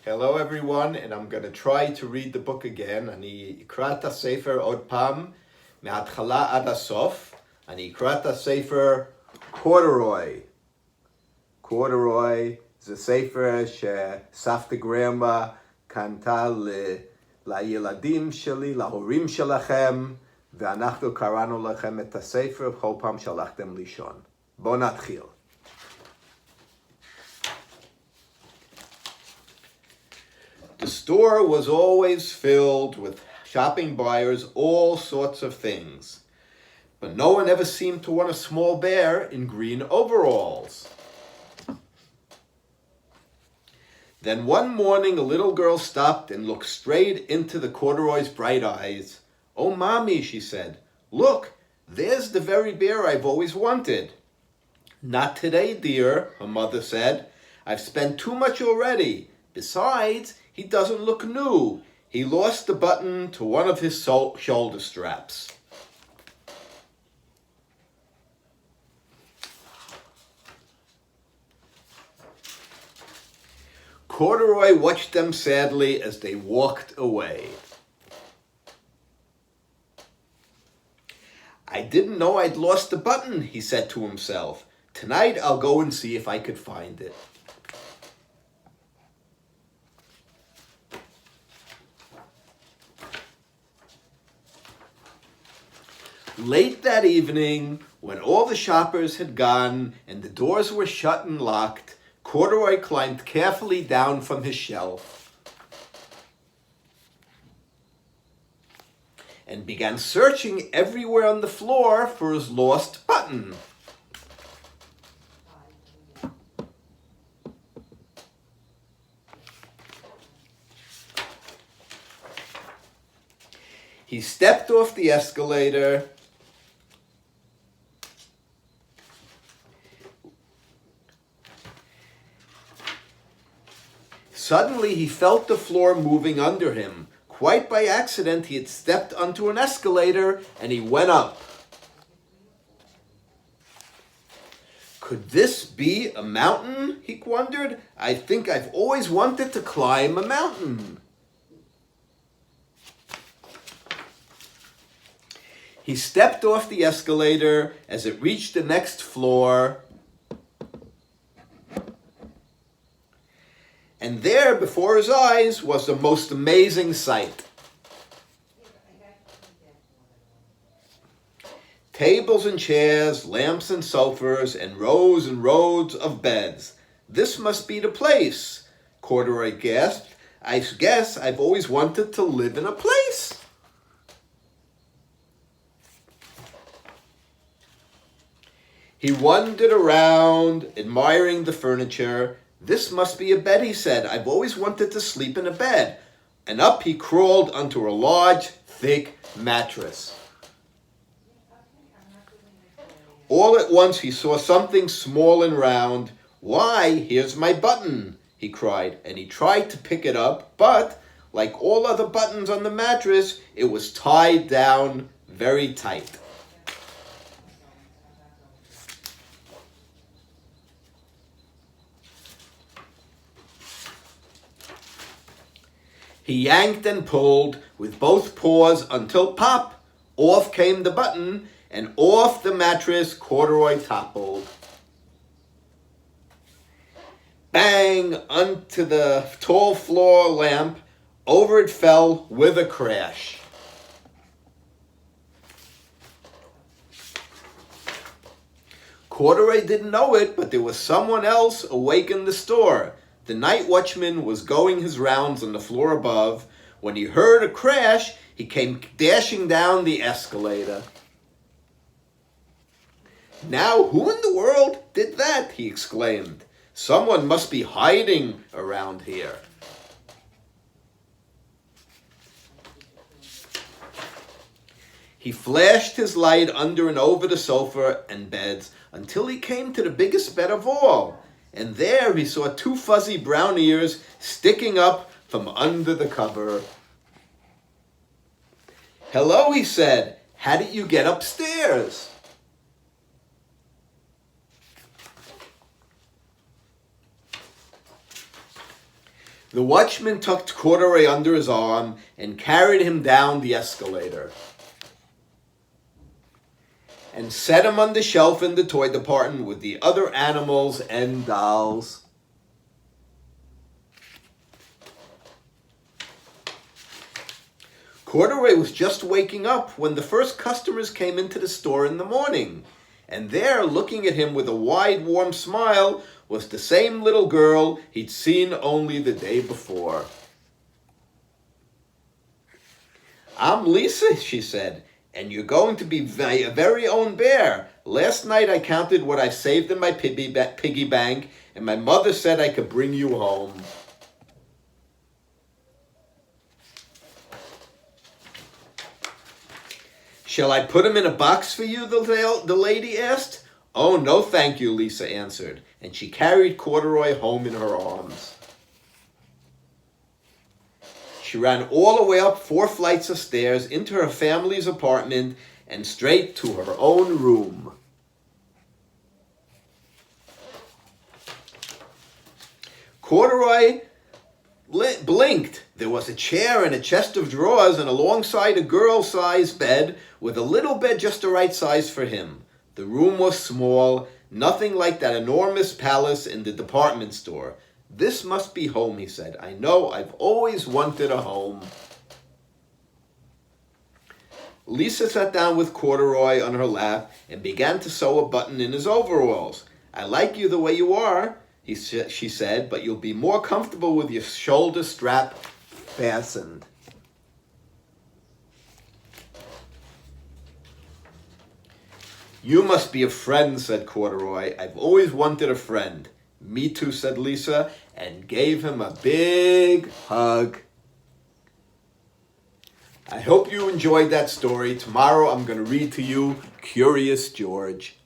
Hello everyone, and I'm going to try to read the book again. אני אקרא את הספר עוד פעם, מההתחלה עד הסוף. אני אקרא את הספר קורדורוי. קורדורוי זה ספר שסבתא גרמה קנתה לילדים שלי, להורים שלכם, ואנחנו קראנו לכם את הספר כל פעם שהלכתם לישון. בואו נתחיל. The store was always filled with shopping buyers, all sorts of things. But no one ever seemed to want a small bear in green overalls. Then one morning, a little girl stopped and looked straight into the corduroy's bright eyes. "Oh, Mommy," she said, "look, there's the very bear I've always wanted." "Not today, dear," her mother said. "I've spent too much already. Besides, he doesn't look new. He lost the button to one of his shoulder straps." Corduroy watched them sadly as they walked away. "I didn't know I'd lost the button," he said to himself. "Tonight I'll go and see if I could find it." Late that evening, when all the shoppers had gone and the doors were shut and locked, Corduroy climbed carefully down from his shelf and began searching everywhere on the floor for his lost button. He stepped off the escalator Suddenly, he felt the floor moving under him. Quite by accident, he had stepped onto an escalator and he went up. Could this be a mountain? He wondered. "I think I've always wanted to climb a mountain." He stepped off the escalator as it reached the next floor. And there, before his eyes, was the most amazing sight. Tables and chairs, lamps and sofas, and rows of beds. "This must be the place," Corduroy gasped. "I guess I've always wanted to live in a place." He wandered around, admiring the furniture. "This must be a bed," he said. "I've always wanted to sleep in a bed." And up he crawled onto a large, thick mattress. All at once he saw something small and round. "Why, here's my button," he cried, and he tried to pick it up, but, like all other buttons on the mattress, it was tied down very tight. He yanked and pulled with both paws until pop, off came the button, and off the mattress Corduroy toppled. Bang! Onto the tall floor lamp, over it fell with a crash. Corduroy didn't know it, but there was someone else awake in the store. The night watchman was going his rounds on the floor above. When he heard a crash, he came dashing down the escalator. "Now, who in the world did that?" he exclaimed. "Someone must be hiding around here." He flashed his light under and over the sofa and beds until he came to the biggest bed of all. And there he saw two fuzzy brown ears sticking up from under the cover. "Hello," he said. "How did you get upstairs?" The watchman tucked Corduroy under his arm and carried him down the escalator and set him on the shelf in the toy department with the other animals and dolls. Corduroy was just waking up when the first customers came into the store in the morning. And there, looking at him with a wide, warm smile, was the same little girl he'd seen only the day before. "I'm Lisa," she said, "and you're going to be my very own bear. Last night I counted what I saved in my piggy bank, and my mother said I could bring you home." "Shall I put him in a box for you?" the lady asked. "Oh, no, thank you," Lisa answered, and she carried Corduroy home in her arms. She ran all the way up 4 flights of stairs into her family's apartment and straight to her own room. Corduroy blinked. There was a chair and a chest of drawers, and alongside a girl-sized bed with a little bed just the right size for him. The room was small, nothing like that enormous palace in the department store. "This must be home," he said. "I know, I've always wanted a home." Lisa sat down with Corduroy on her lap and began to sew a button in his overalls. "I like you the way you are," she said, "but you'll be more comfortable with your shoulder strap fastened." "You must be a friend," said Corduroy. "I've always wanted a friend." "Me too," said Lisa, and gave him a big hug. I hope you enjoyed that story. Tomorrow I'm going to read to you Curious George.